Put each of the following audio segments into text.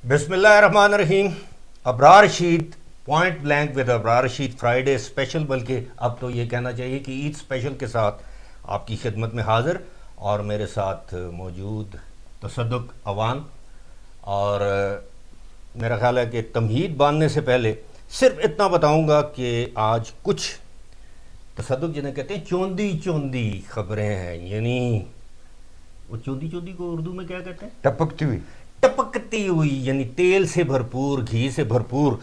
بسم اللہ الرحمن الرحیم. Abrar Rashid point blank with Abrar Rashid Friday special, بلکہ اب تو یہ کہنا چاہیے کہ عید اسپیشل کے ساتھ آپ کی خدمت میں حاضر، اور میرے ساتھ موجود تصدق اوان. اور میرا خیال ہے کہ تمہید باندھنے سے پہلے صرف اتنا بتاؤں گا کہ آج کچھ تصدق جنہیں کہتے ہیں چوندی چوندی خبریں ہیں. یعنی وہ چوندی چوندی کو اردو میں کیا کہتے ہیں؟ ٹپکتی ہوئی. ٹپکتی ہوئی، یعنی تیل سے بھرپور، گھی سے بھرپور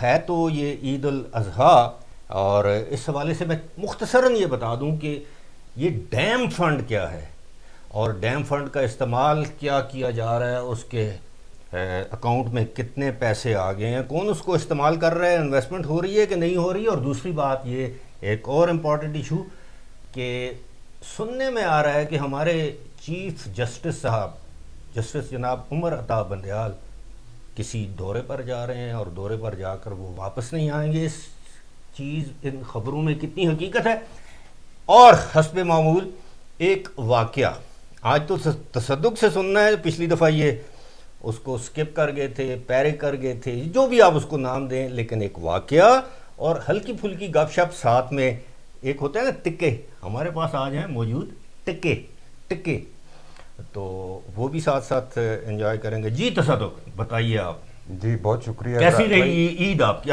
ہے. تو یہ عید الاضحیٰ، اور اس حوالے سے میں مختصراً یہ بتا دوں کہ یہ ڈیم فنڈ کیا ہے اور ڈیم فنڈ کا استعمال کیا کیا جا رہا ہے، اس کے اکاؤنٹ میں کتنے پیسے آ گئے ہیں، کون اس کو استعمال کر رہا ہے، انویسٹمنٹ ہو رہی ہے کہ نہیں ہو رہی ہے. اور دوسری بات یہ ایک اور امپورٹنٹ ایشو کہ سننے میں آ رہا ہے کہ ہمارے چیف جسٹس صاحب، جسٹس جناب عمر عطا بندیال، کسی دورے پر جا رہے ہیں اور دورے پر جا کر وہ واپس نہیں آئیں گے. اس چیز ان خبروں میں کتنی حقیقت ہے؟ اور حسب معمول ایک واقعہ آج تو تصدق سے سننا ہے. پچھلی دفعہ یہ اس کو سکپ کر گئے تھے، پیرے کر گئے تھے، جو بھی آپ اس کو نام دیں، لیکن ایک واقعہ اور ہلکی پھلکی گپ شپ ساتھ میں. ایک ہوتا ہے نا ٹکے، ہمارے پاس آج ہیں موجود ٹکے، تو وہ بھی ساتھ ساتھ انجوائے کریں گے. جی تصدق بتائیے آپ. جی بہت شکریہ. کیسی رہی عید آپ کی؟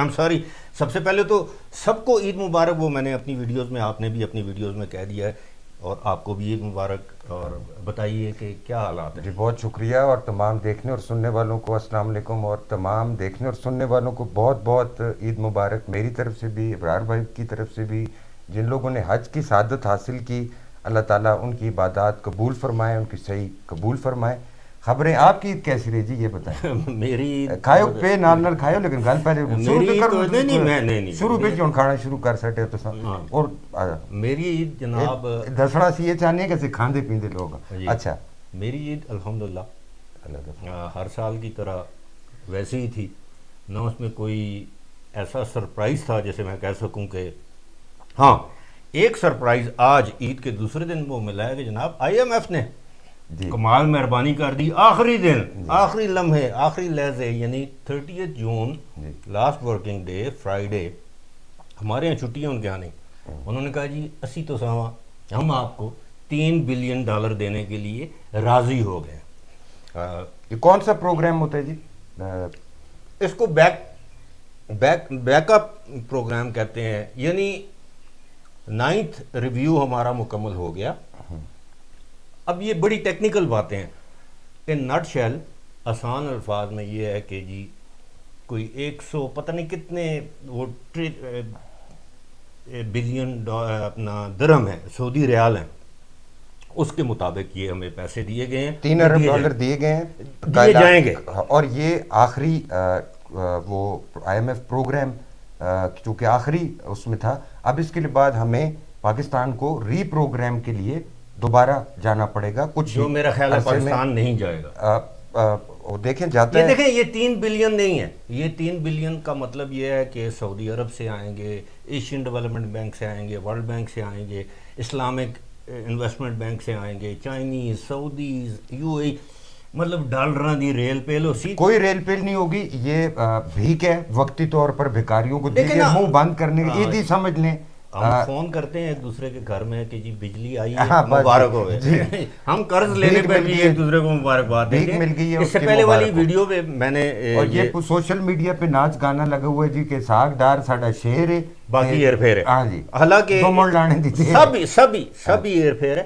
سب سے پہلے تو سب کو عید مبارک. وہ میں نے اپنی ویڈیوز میں، آپ نے بھی اپنی ویڈیوز میں کہہ دیا ہے، اور آپ کو بھی عید مبارک. اور بتائیے کہ کیا حالات ہیں. جی بہت شکریہ، اور تمام دیکھنے اور سننے والوں کو السلام علیکم، اور تمام دیکھنے اور سننے والوں کو بہت بہت عید مبارک میری طرف سے بھی، ابرار بھائی کی طرف سے بھی. جن لوگوں نے حج کی سعادت حاصل کی، اللہ تعالیٰ ان کی عبادات قبول فرمائے، ان کی صحیح قبول فرمائے. خبریں آپ کی عید کیسی رہی جی یہ بتائیں. میری کھایو پہ نال کھایو، لیکن گل پہلے شروع پہ کیوں کھانا شروع کر سکتے تو. اور میری عید جناب دسنا سی یہ چاہنے کہ کھاندے پیندے لوگ. اچھا میری عید الحمدللہ ہر سال کی طرح ویسے ہی تھی. نہ اس میں کوئی ایسا سرپرائز تھا جیسے میں کہہ سکوں کہ ہاں ایک سرپرائز آج عید کے دوسرے دن وہ ملا ہے کہ جناب آئی ایم ایف نے کمال مہربانی کر دی. آخری دن، آخری لمحے، آخری لحظے، یعنی 30 جون لاسٹ ورکنگ ڈے فرائیڈے. ہمارے یہاں چھٹی ہے، ان کے یہاں نہیں. انہوں نے کہا جی اسی تو سوا ہم آپ کو $3 بلین دینے کے لیے راضی ہو گئے. یہ کون سا پروگرام ہوتا ہے جی؟ اس کو بیک اپ پروگرام کہتے ہیں. یعنی 9th ریویو ہمارا مکمل ہو گیا. اب یہ بڑی ٹیکنیکل باتیں ہیں. ان نٹ شیل آسان الفاظ میں یہ ہے کہ جی کوئی 100 پتہ نہیں کتنے وہ بلین اپنا درہم ہے، سعودی ریال ہیں، اس کے مطابق یہ ہمیں پیسے دیے گئے ہیں. 3 ارب ڈالر دیے گئے ہیں، دیے جائیں گے. اور یہ آخری وہ آئی ایم ایف پروگرام چونکہ آخری اس میں تھا. اب اس کے بعد ہمیں پاکستان کو ری پروگرام کے لیے دوبارہ جانا پڑے گا. کچھ جو میرا خیال ہے پاکستان نہیں جائے گا. دیکھیں جاتا ہے، دیکھیں یہ 3 بلین نہیں ہے. یہ 3 بلین کا مطلب یہ ہے کہ سعودی عرب سے آئیں گے، ایشین ڈیولپمنٹ بینک سے آئیں گے، ورلڈ بینک سے آئیں گے، اسلامک انویسٹمنٹ بینک سے آئیں گے، چائنیز، سعودیز، یو اے، مطلب ڈالراں دی ریل پیل ہو سی. کوئی ریل پیل نہیں ہوگی. یہ بھیک ہے وقتی طور پر بھکاریوں کو دیکھیں منہ بند کرنے کی. عیدی سمجھ لیں. ہم فون کرتے ہیں ایک دوسرے کے گھر میں کہ جی بجلی آئی ہے، مبارک ہو گئے. ہم قرض لینے پہ بھی ایک دوسرے کو مبارکباد دیتے ہیں. اس سے پہلے والی ویڈیو پہ میں نے، اور یہ سوشل میڈیا پہ ناچ گانا لگا ہوا ہے جی کہ ساگ ڈار ساڈا شیر ہے، باقی ہیر پھیر ہے. ہاں جی، حالانکہ سبھی ہیر پھیر ہے.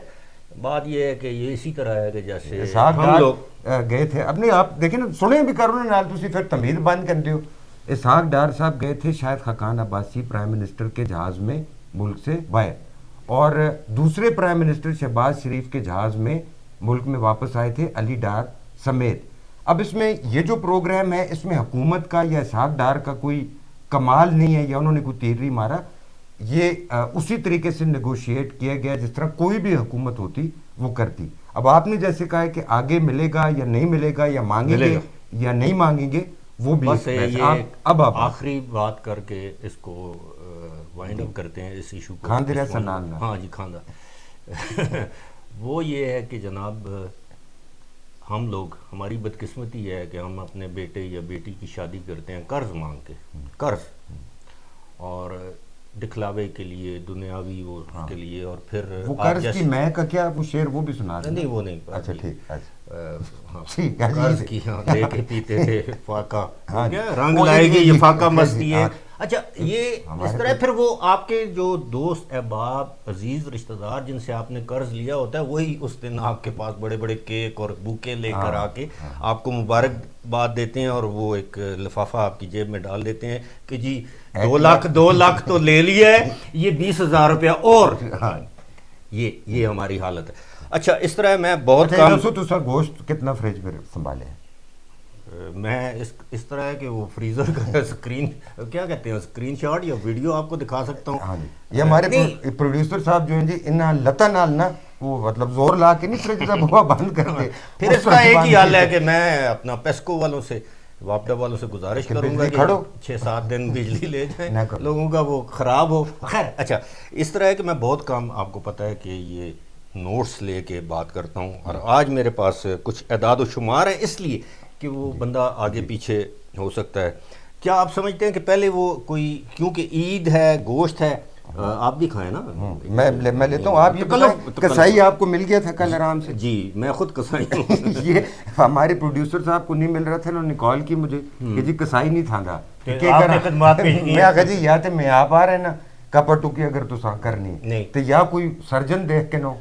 بات یہ ہے کہ یہ اسی طرح ہے کہ جیسے ساگ ہم لوگ گئے تھے. اپنے آپ دیکھیں نا، سنیں بھی کرو نا، تسی پھر تمہید بند کرتے ہو. اسحاق ڈار صاحب گئے تھے شاہد خاقان عباسی پرائم منسٹر کے جہاز میں ملک سے باہر، اور دوسرے پرائم منسٹر شہباز شریف کے جہاز میں ملک میں واپس آئے تھے علی ڈار سمیت. اب اس میں یہ جو پروگرام ہے، اس میں حکومت کا یا اسحاق ڈار کا کوئی کمال نہیں ہے یا انہوں نے کوئی تیر نہیں مارا. یہ اسی طریقے سے نیگوشیٹ کیا گیا جس طرح کوئی بھی حکومت ہوتی وہ کرتی. اب آپ نے جیسے کہا ہے کہ آگے ملے گا یا نہیں ملے گا، یا مانگیں گے یا نہیں مانگیں گے، وہ بھی اب آخری بات کر کے اس کو وائنڈ اپ کرتے ہیں اس ایشو کو. کھاندے رہ سنان. ہاں جی کھاندہ. وہ یہ ہے کہ جناب ہم لوگ ہماری بدقسمتی ہے کہ ہم اپنے بیٹے یا بیٹی کی شادی کرتے ہیں قرض مانگ کے، قرض، اور دکھلاوے کے لیے، دنیاوی وہ کے لیے، اور پھر وہ آپ قرض کی جیسے میں کا کیا وہ شعر وہ بھی سنا دیں؟ نہیں وہ نہیں، اچھا ٹھیک، اچھا ہاں ٹھیک ہے قرض جی۔ کی، ہاں لے کے پیتے تھے فاقہ، ہاں کیا جی، رنگ وہ لائے گی یہ فاقہ جی، مستی ہے۔ ہاں۔ اچھا یہ اس طرح پھر وہ آپ کے جو دوست احباب عزیز رشتہ دار جن سے آپ نے قرض لیا ہوتا ہے وہی اس دن آپ کے پاس بڑے بڑے کیک اور بوکے لے کر آ کے آپ کو مبارکباد دیتے ہیں، اور وہ ایک لفافہ آپ کی جیب میں ڈال دیتے ہیں کہ جی 2 لاکھ تو لے لیا ہے، یہ 20,000 روپیہ اور، یہ ہماری حالت ہے۔ اچھا اس طرح میں بہت اچھا کم، تو سر گوشت کتنا فریج میں سنبھالے ہیں؟ میں اس طرح ہے کہ وہ فریزر کا اسکرین کیا کہتے ہیں، اسکرین شاٹ یا ویڈیو آپ کو دکھا سکتا ہوں۔ ہاں جی، یہ ہمارے نہیں پروڈیوسر صاحب جو ہیں جی انہاں لتا نال نا وہ مطلب زور لا کے نہیں فریج کا بوا بند کرتے، پھر اس کا ایک ہی حل ہے کہ میں اپنا پیسکو والوں سے، واپڈا والوں سے گزارش کروں گا کہ 6-7 دن بجلی لے جائیں، لوگوں کا وہ خراب ہو۔ خیر اچھا اس طرح ہے کہ میں بہت کم، آپ کو پتہ ہے کہ یہ نوٹس لے کے بات کرتا ہوں، اور آج میرے پاس کچھ اعداد و شمار ہیں اس لیے کہ وہ بندہ آگے پیچھے ہو سکتا ہے۔ کیا آپ سمجھتے ہیں کہ پہلے وہ کوئی، کیونکہ عید ہے، گوشت ہے، آپ بھی کھائیں نا، میں لیتا ہوں، آپ یہ بتائیں کسائی آپ کو مل گیا تھا کل آرام سے؟ جی میں خود کسائی ہوں۔ یہ ہمارے پروڈیوسر صاحب کو نہیں مل رہا تھا، انہوں نے کال کی مجھے کہ جی کسائی نہیں تھا گا، آپ نے خدمات پیش کی، میں آگا جی یا تے میں آپ آ رہے نا کپٹو کی اگر تو سان کرنی تو یا کوئی سرجن دیکھ کے نو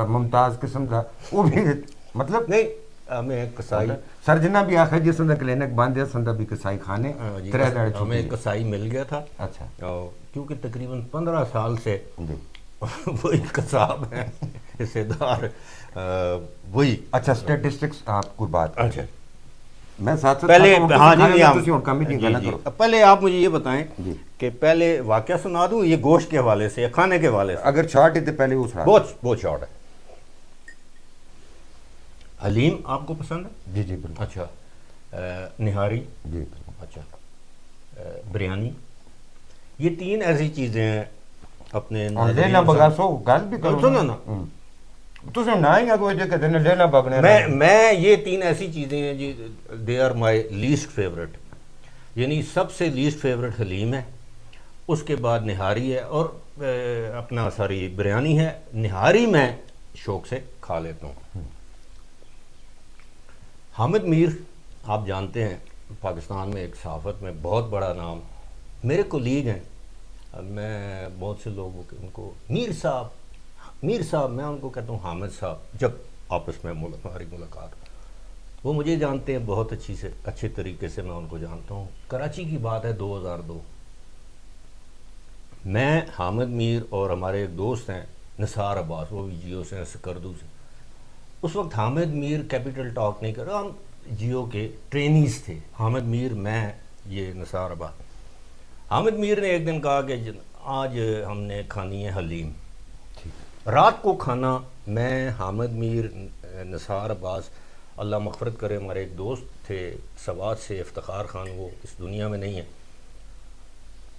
ممتاز قسم کا وہ بھی مطلب نہیں ہمیں کسائی، سرجنا بھی آخر جس اندر کلینک باندھیا سندہ بھی کسائی کھانے ہمیں کسائی مل گیا تھا۔ اچھا کیونکہ تقریباً 15 سال سے وہی قصاب ہیں، حصے دار وہی۔ اچھا سٹیٹسٹکس آپ کو بات اچھا میں ساتھ پہلے، ہاں جی پہلے آپ مجھے یہ بتائیں کہ پہلے واقعہ سنا دوں یہ گوشت کے حوالے سے یا کھانے کے حوالے سے؟ اگر شارٹ ہے تو پہلے وہ سنا، بہت شارٹ ہے۔ حلیم آپ کو پسند ہے؟ جی جی بالکل۔ اچھا نہاری، جی اچھا بریانی، یہ 3 ایسی چیزیں ہیں اپنے لینا بگاسو گل بھی کرو سنو نا، تسے نہ ہی اگو جو کہتے ہیں لینا بگنے، میں یہ 3 ایسی چیزیں ہیں جی، they are my least favourite, یعنی سب سے لیسٹ فیوریٹ حلیم ہے، اس کے بعد نہاری ہے، اور اپنا ساری بریانی ہے۔ نہاری میں شوق سے کھا لیتا ہوں۔ حامد میر آپ جانتے ہیں پاکستان میں ایک صحافت میں بہت بڑا نام، میرے کولیگ ہیں، میں بہت سے لوگوں ان کو میر صاحب میں ان کو کہتا ہوں حامد صاحب، جب آپس میں ہماری ملاقات، وہ مجھے جانتے ہیں بہت اچھے طریقے سے، میں ان کو جانتا ہوں۔ کراچی کی بات ہے 2002، میں حامد میر اور ہمارے ایک دوست ہیں نثار عباس، وہ بھی جیو سے ہیں، سکردو سے، اس وقت حامد میر کیپیٹل ٹاک نہیں کر رہا، ہم جیو کے ٹرینیز تھے، حامد میر، میں، یہ نثار عباس۔ حامد میر نے ایک دن کہا کہ آج ہم نے کھانی ہے حلیم، رات کو کھانا، میں، حامد میر، نثار عباس، اللہ مغفرت کرے، ہمارے ایک دوست تھے سوات سے افتخار خان، وہ اس دنیا میں نہیں ہے،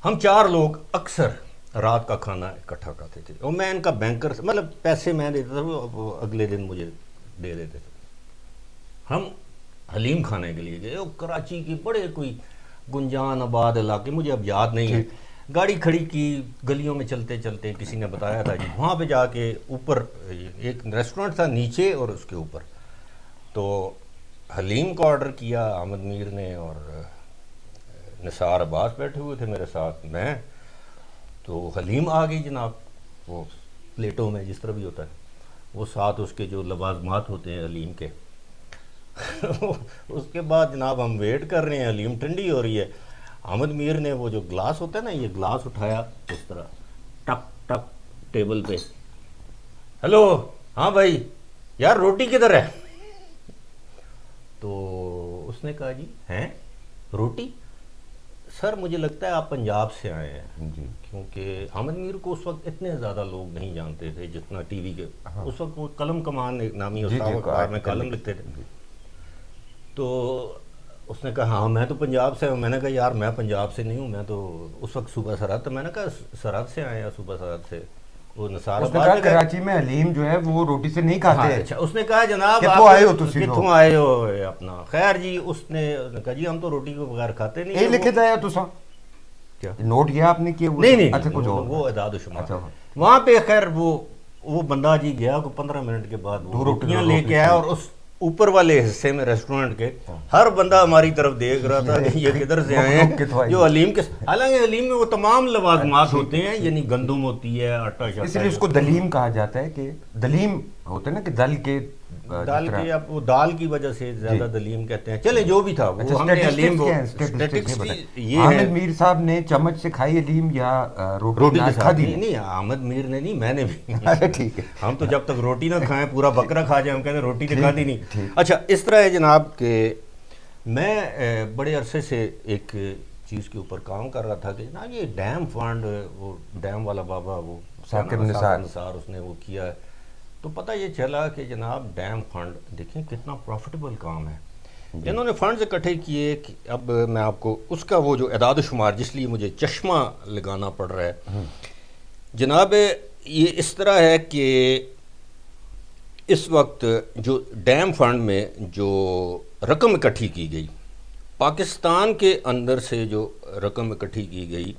ہم 4 لوگ اکثر رات کا کھانا اکٹھا کھاتے تھے، اور میں ان کا بینکر، مطلب پیسے میں دیتا تھا، وہ اگلے دن مجھے دے دیتے تھے۔ ہم حلیم کھانے کے لیے گئے، وہ کراچی کی بڑے کوئی گنجان آباد علاقے، مجھے اب یاد نہیں ہے، گاڑی کھڑی کی، گلیوں میں چلتے چلتے کسی نے بتایا تھا جی وہاں پہ جا کے اوپر ایک ریسٹورنٹ تھا نیچے اور اس کے اوپر، تو حلیم کا آرڈر کیا حامد میر نے، اور نثار عباس بیٹھے ہوئے تھے میرے ساتھ، میں، تو حلیم آ گئی جناب، وہ پلیٹوں میں جس طرح بھی ہوتا ہے، وہ ساتھ اس کے جو لوازمات ہوتے ہیں حلیم کے، اس کے بعد جناب ہم ویٹ کر رہے ہیں، حلیم ٹھنڈی ہو رہی ہے، حامد میر نے وہ جو گلاس ہوتا ہے نا، یہ گلاس اٹھایا اس طرح ٹک ٹک ٹیبل پہ، ہیلو ہاں بھائی یار روٹی کدھر ہے؟ تو اس نے کہا جی ہیں روٹی، سر مجھے لگتا ہے آپ پنجاب سے آئے ہیں، کیونکہ حامد میر کو اس وقت اتنے زیادہ لوگ نہیں جانتے تھے جتنا ٹی وی کے، اس وقت وہ قلم کمان ایک نامی اخبار میں کالم لکھتے تھے، تو اس نے کہا ہاں میں تو پنجاب سے ہوں، میں نے کہا یار میں پنجاب سے نہیں ہوں، میں تو اس وقت صوبہ سرحد، تو میں نے کہا سرحد سے آئے ہیں، صوبہ سرحد سے، وہ نثار اس نے آباد کہا میں گئے۔ کراچی میں حلیم جو ہے وہ روٹی سے نہیں ہاں کھاتے ہیں۔ اچھا، اس نے کہا جناب کتوں آئے ہو تسی لوگ؟ کتوں آئے ہو اپنا، خیر جی اس نے کہا جی ہم تو روٹی کے بغیر کھاتے نہیں یہ ہیں۔ لکھے آیا تو کیا؟ نوٹ کیا آپ نے کیا؟ نہیں نہیں اچھا کچھ اور وہ اعداد و شمار اچھا وہاں پہ خیر وہ بندہ جی گیا کو 15 منٹ کے بعد وہ روٹیاں لے کے آیا، اور اس اوپر والے حصے میں ریسٹورنٹ کے ہر بندہ ہماری طرف دیکھ رہا تھا کہ یہ کدھر سے آئے ہیں جو حلیم کے، حالانکہ حلیم میں وہ تمام لوازمات ہوتے ہیں، یعنی گندم ہوتی ہے، آٹا اس شاٹا، لیے اس کو دلیم کہا جاتا ہے کہ دلیم ہوتا ہے نا کہ دل کے دال کے، اب وہ دال کی وجہ سے زیادہ دلیم کہتے ہیں، چلے جو بھی تھا وہ ہم نے حلیم اسٹیٹسٹکس یہ ہے۔ حامد میر صاحب نے چمچ سے کھائی حلیم یا روٹی کے نہ ساتھ؟ کھادی؟ نہیں احمد میر نے نہیں، میں نے بھی۔ اچھا ٹھیک ہے، ہم تو جب تک روٹی نہ کھائیں پورا بکرا کھا جائیں، ہم کہتے ہیں روٹی تو کھادی نہیں۔ اچھا اس طرح ہے جناب کہ میں بڑے عرصے سے ایک چیز کے اوپر کام کر رہا تھا کہ جناب یہ ڈیم فنڈ، وہ ڈیم والا بابا وہ ثاقب نثار اس نے وہ کیا ہے، تو پتہ یہ چلا کہ جناب ڈیم فنڈ دیکھیں کتنا پروفٹیبل کام ہے۔ انہوں نے فنڈز اکٹھے کیے کہ اب میں آپ کو اس کا وہ جو اعداد و شمار جس لیے مجھے چشمہ لگانا پڑ رہا ہے جناب، یہ اس طرح ہے کہ اس وقت جو ڈیم فنڈ میں جو رقم اکٹھی کی گئی، پاکستان کے اندر سے جو رقم اکٹھی کی گئی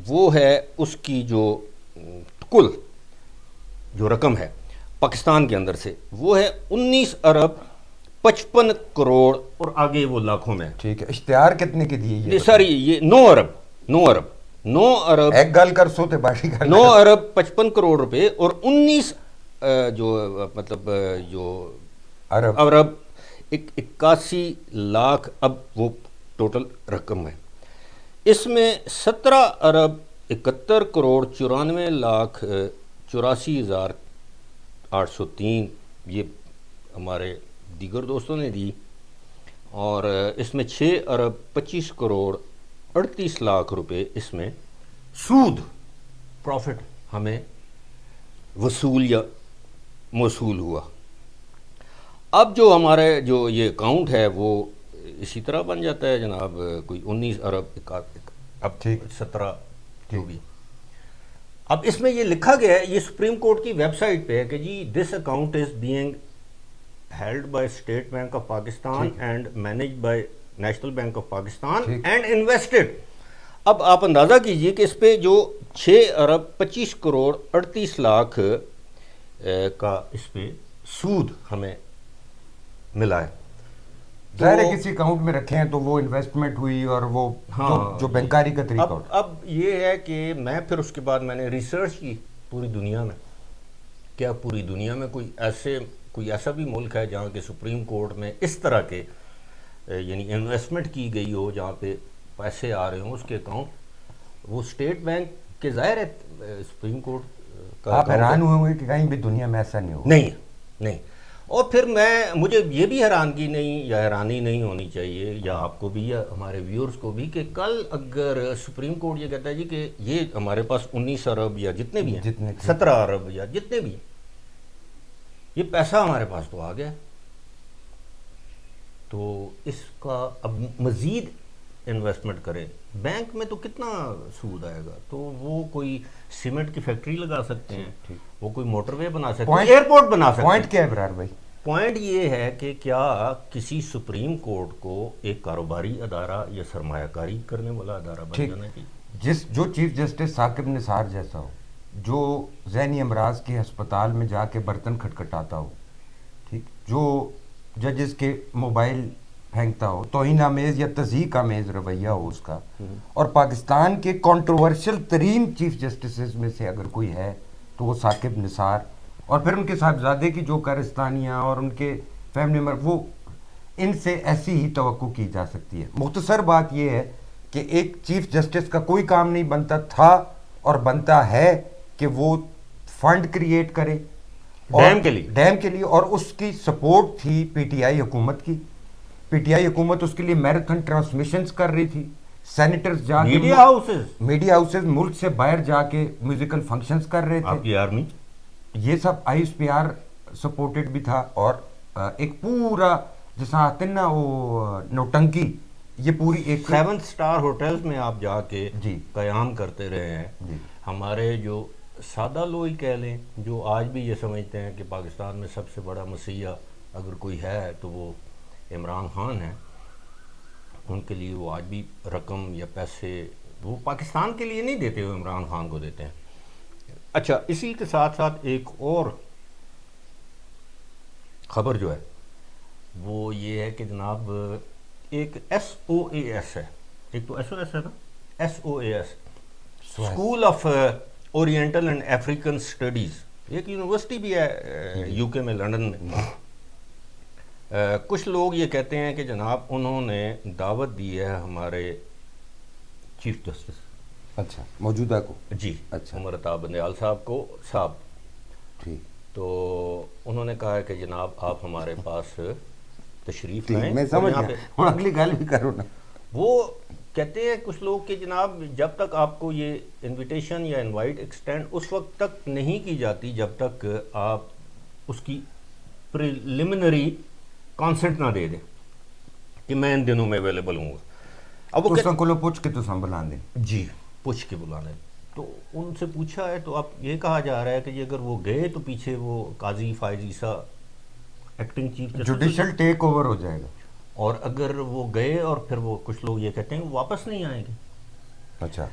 وہ ہے اس کی جو کل جو رقم ہے پاکستان کے اندر سے وہ ہے 19 ارب 55 کروڑ، اور آگے وہ لاکھوں میں۔ ٹھیک ہے، اشتہار کتنے کے دیے یہ؟ ساری یہ 9 ارب ایک گل کر سوتے باقی گل 9 ارب 55 کروڑ روپے، اور 19 جو مطلب جو ارب 81 لاکھ، اب وہ ٹوٹل رقم ہے۔ اس میں 17 ارب 71 کروڑ 94 لاکھ 84 ہزار 803 یہ ہمارے دیگر دوستوں نے دی، اور اس میں 6 ارب 25 کروڑ 38 لاکھ روپے اس میں سود پروفٹ ہمیں وصول یا موصول ہوا۔ اب جو ہمارے جو یہ اکاؤنٹ ہے وہ اسی طرح بن جاتا ہے جناب، کوئی 19 ارب اب 17 جو بھی۔ اب اس میں یہ لکھا گیا ہے، یہ سپریم کورٹ کی ویب سائٹ پہ ہے کہ جی this account is being held by State Bank of Pakistan and managed by National Bank of Pakistan and invested. اب آپ اندازہ کیجئے کہ اس پہ جو 6 ارب 25 کروڑ 38 لاکھ کا اس پہ سود ہمیں ملا ہے۔ ظاہر ہے کسی اکاؤنٹ میں رکھے ہیں تو وہ انویسٹمنٹ ہوئی، اور وہ جو بینکاری کا طریقہ ہوتا ہے۔ اب یہ ہے کہ میں پھر اس کے بعد میں نے ریسرچ کی پوری دنیا میں، کیا پوری دنیا میں کوئی ایسا بھی ملک ہے جہاں کہ سپریم کورٹ میں اس طرح کے یعنی انویسٹمنٹ کی گئی ہو جہاں پہ پیسے آ رہے ہوں اس کے اکاؤنٹ، وہ اسٹیٹ بینک کے ظاہر ہے سپریم کورٹ کا۔ آپ حیران ہوئے ہوں گے کہ کہیں بھی دنیا میں ایسا نہیں ہو۔ نہیں، اور پھر مجھے یہ بھی حیرانگی نہیں یا حیرانی نہیں ہونی چاہیے، یا آپ کو بھی یا ہمارے ویورز کو بھی، کہ کل اگر سپریم کورٹ یہ کہتا ہے جی کہ یہ ہمارے پاس 19 ارب یا جتنے بھی ہیں، 17 ارب یا جتنے بھی ہیں، یہ پیسہ ہمارے پاس تو آ گیا، تو اس کا اب مزید انویسٹمنٹ کریں بینک میں تو کتنا سود آئے گا؟ تو وہ کوئی سیمنٹ کی فیکٹری لگا سکتے ہیں، وہ کوئی موٹر وے بنا سکتے ہیں، ایئرپورٹ بنا سکتے ہیں۔ پوائنٹ کیا ہے برار بھائی؟ پوائنٹ یہ ہے کہ کیا کسی سپریم کورٹ کو ایک کاروباری ادارہ یا سرمایہ کاری کرنے والا ادارہ بن جانا چاہیے؟ جو چیف جسٹس ثاقب نثار جیسا ہو، جو ذہنی امراض کے ہسپتال میں جا کے برتن کھٹکھٹاتا ہو، ٹھیک، جو ججز کے موبائل پھینکتا ہو، توہین آمیز یا تضحیک آمیز رویہ ہو اس کا، اور پاکستان کے کنٹروورشل ترین چیف جسٹسز میں سے اگر کوئی ہے تو وہ ثاقب نثار، اور پھر ان کے صاحبزادے کی جو کارستانیاں اور ان کے فیملی ممبر، وہ ان سے ایسی ہی توقع کی جا سکتی ہے۔ مختصر بات یہ ہے کہ ایک چیف جسٹس کا کوئی کام نہیں بنتا تھا اور بنتا ہے کہ وہ فنڈ کریٹ کرے ڈیم کے لیے، اور اس کی سپورٹ تھی پی ٹی آئی حکومت کی۔ پی ٹی آئی حکومت اس کے لیے میراتھن ٹرانسمیشنز کر رہی تھی، سینیٹرز جا کے میڈیا ہاؤسز ملک سے باہر جا کے میوزیکل فنکشنز کر رہے تھے، آپ کی آرمی یہ سب I S P R supported بھی تھا، اور ایک پورا جیسا آتے نا وہ نوٹنکی، یہ پوری ایک 7 اسٹار ہوٹلز میں آپ جا کے قیام کرتے رہے ہیں۔ ہمارے جو سادہ لوگ ہی کہہ لیں جو آج بھی یہ سمجھتے ہیں کہ پاکستان میں سب سے بڑا مسیحا اگر کوئی ہے تو وہ عمران خان ہے، ان کے لیے وہ آج بھی رقم یا پیسے وہ پاکستان کے لیے نہیں دیتے، وہ عمران خان کو دیتے ہیں۔ اچھا، اسی کے ساتھ ساتھ ایک اور خبر جو ہے وہ یہ ہے کہ جناب ایک ایس او اے ایس ہے، ایک تو ایس او ایس ہے نا، S O A S, school of oriental and African studies, ایک یونیورسٹی بھی ہے یو کے میں، لنڈن میں۔ کچھ لوگ یہ کہتے ہیں کہ جناب انہوں نے دعوت دی ہے ہمارے چیف جسٹس، اچھا، موجودہ کو، جی، اچھا، عمر عطا بندیال صاحب کو، صاحب، ٹھیک، تو انہوں نے کہا ہے کہ جناب آپ ہمارے پاس تشریف ٹھیک، لائیں، میں اور سمجھ یہاں گیا، پہ ہوں اگلی گل بھی کرو نا۔ وہ کہتے ہیں کچھ لوگ کہ جناب جب تک آپ کو یہ انویٹیشن یا انوائٹ ایکسٹینڈ اس وقت تک نہیں کی جاتی جب تک آپ اس کی پریلیمنری کانسنٹ نہ دے دیں کہ میں ان دنوں میں اویلیبل ہوں گا۔ اب وہ تساں کولو پوچھ کے تساں بلا دیں، جی، پوچھ کے بلانے، تو ان سے پوچھا ہے تو اب یہ کہا جا رہا ہے کہ اگر وہ گئے تو پیچھے وہ Qazi Faez Isa acting chief justice, judicial take over ہو جائے گا۔ اور اگر وہ گئے اور پھر وہ کچھ لوگ یہ کہتے ہیں کہ وہ واپس نہیں آئیں گے۔ اچھا،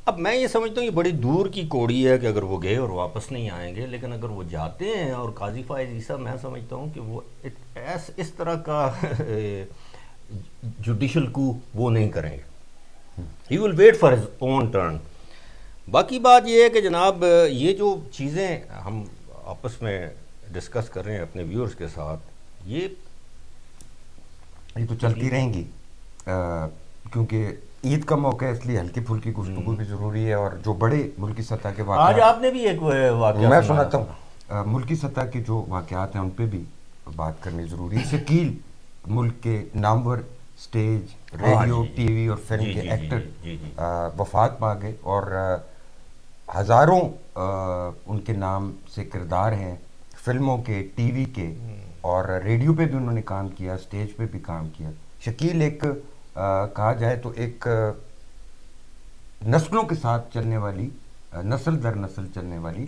اب میں یہ سمجھتا ہوں یہ بڑی دور کی کوڑی ہے کہ اگر وہ گئے اور واپس نہیں آئیں گے، لیکن اگر وہ جاتے ہیں اور قاضی فائز عیسیٰ، میں سمجھتا ہوں کہ وہ اس طرح کا جوڈیشل کو وہ نہیں کریں گے، he will wait for his own turn. باقی بات یہ ہے کہ جناب یہ جو چیزیں ہم آپس میں ڈسکس کر رہے ہیں اپنے ویورز کے ساتھ، یہ تو چلتی رہیں گی، کیونکہ عید کا موقع ہے، اس لیے ہلکی پھلکی گفتگو بھی ضروری ہے، اور جو بڑے ملکی سطح کے آج واقعات، آپ نے بھی ایک واقعہ میں سنایا سناتا تھا۔ ہوں، ملکی سطح کے جو واقعات ہیں ان پہ بھی بات کرنی ضروری ہے۔ شکیل ملک کے نامور سٹیج، ریڈیو، ٹی وی اور فلم کے ایکٹر وفات پا گئے، اور ہزاروں ان کے نام سے کردار ہیں فلموں کے، ٹی وی کے، اور ریڈیو پہ بھی انہوں نے کام کیا، سٹیج پہ بھی کام کیا۔ شکیل ایک کہا جائے تو ایک نسلوں کے ساتھ چلنے والی، نسل در نسل چلنے والی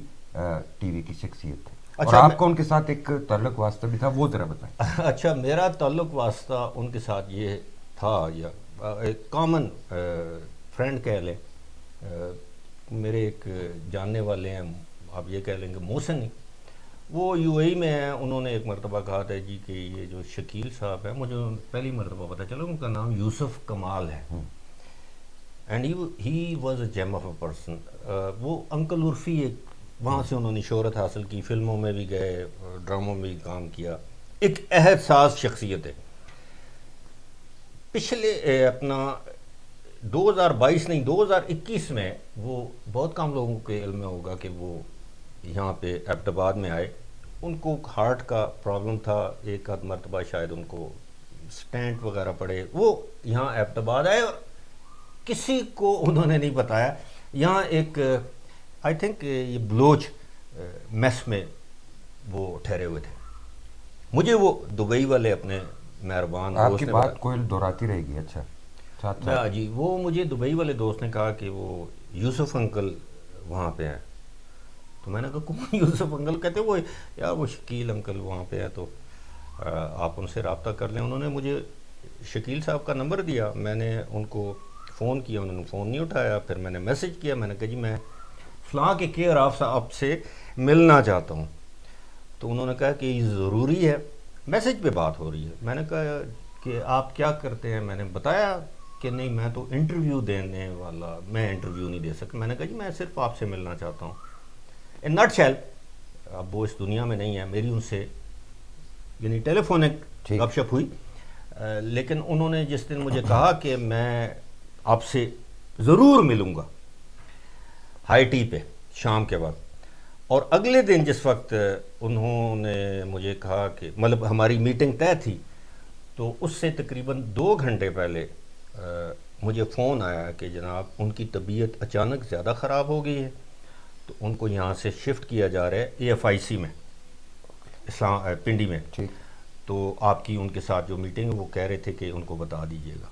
ٹی وی کی شخصیت ہے، اور آپ کا ان کے ساتھ ایک تعلق واسطہ بھی تھا، وہ ذرا بتائیں۔ اچھا، میرا تعلق واسطہ ان کے ساتھ یہ تھا، یا ایک کامن فرینڈ کہہ لیں، میرے ایک جاننے والے ہیں، آپ یہ کہہ لیں گے محسن ہی، وہ یو اے ای میں ہیں، انہوں نے ایک مرتبہ کہا تھا جی کہ یہ جو شکیل صاحب ہے، مجھے پہلی مرتبہ پتہ چلا ان کا نام یوسف کمال ہے، and he was a gem of a person. وہ انکل عرفی، ایک وہاں سے انہوں نے شہرت حاصل کی، فلموں میں بھی گئے، ڈراموں میں بھی کام کیا، ایک عہد ساز شخصیت ہے۔ پچھلے اپنا 2022 نہیں 2021 میں وہ بہت کم لوگوں کے علم میں ہوگا کہ وہ یہاں پہ ایبٹ آباد میں آئے، ان کو ہارٹ کا پرابلم تھا، ایک آدھ مرتبہ شاید ان کو سٹینٹ وغیرہ پڑے، وہ یہاں ایبٹ آباد آئے اور کسی کو انہوں نے نہیں بتایا، یہاں ایک آئی تھنک یہ بلوچ میس میں وہ ٹھہرے ہوئے تھے، مجھے وہ دبئی والے اپنے مہربان آپ دوست کی نے بات کوئی دہراتی رہے گی، اچھا ساتھ ساتھ، جی، وہ مجھے دبئی والے دوست نے کہا کہ وہ یوسف انکل وہاں پہ ہیں، تو میں نے کہا کون یوسف انکل؟ کہتے وہ یار وہ شکیل انکل وہاں پہ ہے، تو آپ ان سے رابطہ کر لیں۔ انہوں نے مجھے شکیل صاحب کا نمبر دیا، میں نے ان کو فون کیا، انہوں نے فون نہیں اٹھایا، پھر میں نے میسج کیا، میں نے کہا جی میں فلاں کے کیئر آف صاحب سے ملنا چاہتا ہوں، تو انہوں نے کہا کہ یہ ضروری ہے، میسج پہ بات ہو رہی ہے۔ میں نے کہا کہ آپ کیا کرتے ہیں؟ میں نے بتایا کہ نہیں میں تو انٹرویو دینے والا، میں انٹرویو نہیں دے سکتا۔ میں نے کہا جی میں صرف آپ سے ملنا چاہتا ہوں، ان نٹ شیل، اب وہ اس دنیا میں نہیں ہے، میری ان سے یعنی ٹیلی فونک گپ شپ ہوئی، لیکن انہوں نے جس دن مجھے کہا کہ میں آپ سے ضرور ملوں گا ہائی ٹی پہ شام کے وقت، اور اگلے دن جس وقت انہوں نے مجھے کہا کہ مطلب ہماری میٹنگ طے تھی، تو اس سے تقریباً 2 گھنٹے پہلے مجھے فون آیا کہ جناب ان کی طبیعت اچانک زیادہ خراب ہو گئی ہے، تو ان کو یہاں سے شفٹ کیا جا رہا ہے AFIC میں، پنڈی میں، تو آپ کی ان کے ساتھ جو میٹنگ ہے وہ کہہ رہے تھے کہ ان کو بتا دیجیے گا۔